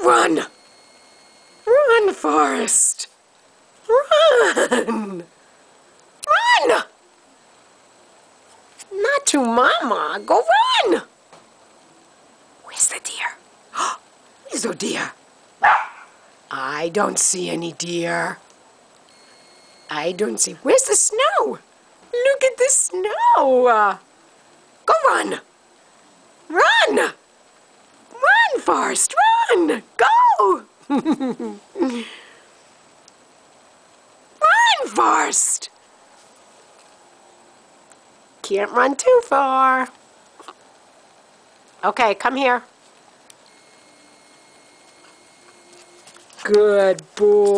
run! Run, Forrest! Run! Run! Not to Mama. Go run! Where's the deer? There's no deer. I don't see any deer. I don't see... Where's the snow? Look at the snow! Go run! Run! Run, Forrest, run! Go! Run, Forrest! Can't run too far. Okay, come here. Good boy.